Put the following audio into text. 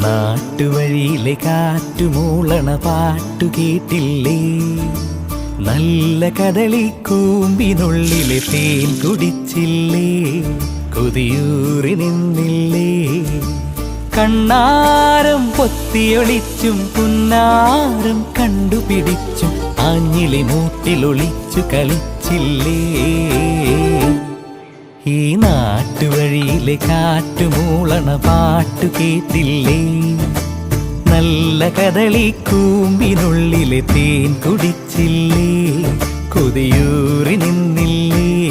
നാട്ടുവഴിയിലെ കാറ്റുമൂളണ പാട്ടു കേട്ടില്ലേ? നല്ല കദളിക്കൂമ്പിനുള്ളിലെ തേൻ കുടിച്ചില്ലേ? കൊതിയൂറി നിന്നില്ലേ? കണ്ണാരം പൊത്തിയൊളിച്ചും പുന്നാരം കണ്ടുപിടിച്ചും ആഞ്ഞിലി മൂട്ടിലൊളിച്ചു കളിച്ചില്ലേ? ഈ നാട്ടുവഴിയിലെ കാറ്റുമൂളണ പാട്ടു കേട്ടില്ലേ? നല്ല കദളിക്കൂമ്പിനുള്ളിലെ തേൻ കുടിച്ചില്ലേ? കൊതിയൂറി നിന്നില്ലേ?